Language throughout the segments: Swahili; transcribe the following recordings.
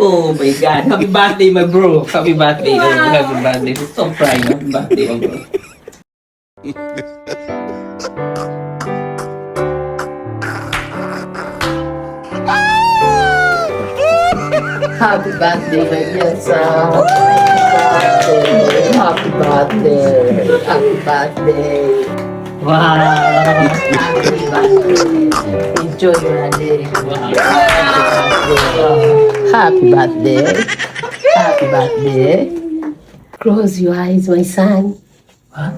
Oh my God. Happy birthday, my bro. Happy birthday. Wow. Oh, happy birthday. Stop crying. Happy birthday, my bro. Happy birthday, my dear son. Happy birthday. Happy birthday. Wow. Happy birthday. Enjoy your day. Wow. Happy birthday. Happy birthday. Close your eyes, my son. What?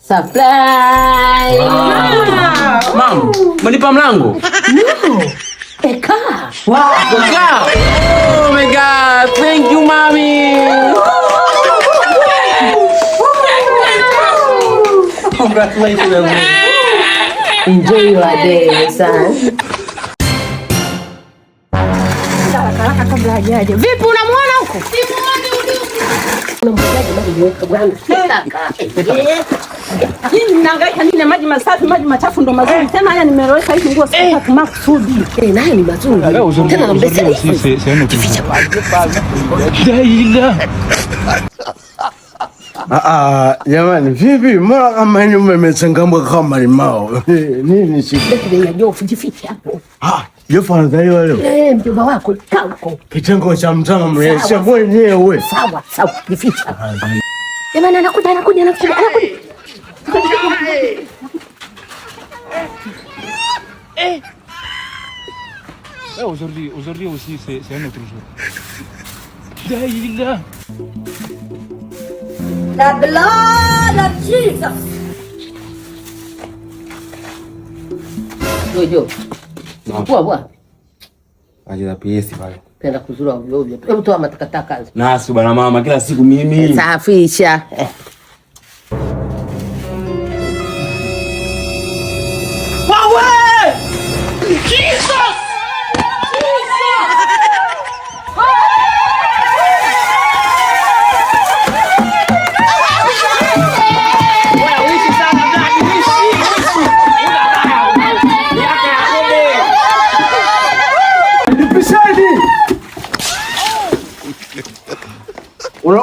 Surprise! Wow. Mom, malipa mlango? No, a car. Wow, a car. Oh my God, thank you, mommy. Congratulations. Enjoy your day, my son. Vipi unamwona huko? Hii mnahangaika nini na maji masafi, maji machafu ndo mazuri. Tena haya nimeloweka hizi nguo sasa kwa makusudi. Nayo ni mazuri. Tena na mbesa. Kificha kwa. Jamani, vipi? Mbona kama ni mmechangamka kama limao? Nini shida? Ndio ufijifiche hapo. Jofu anadaiwa leo. Mjomba wako kaa huko. Kitengo cha mtama mresha mwenyewe. Sawa, kificha. Jamani anakuja. Aujourd'hui aussi, c'est un autre jour. Daïla. The blood of Jesus. Jojo. Bwa. Ajira PS pale. Penda kuzura ovyo ovyo. Hebu toa matakataka. Nasi bwana mama kila siku mimi. Safisha. Wewe! Jesus!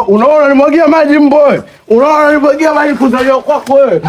Unaona nimwagia maji mboe. Unaona nimwagia maji kuzaliwa kwako wewe.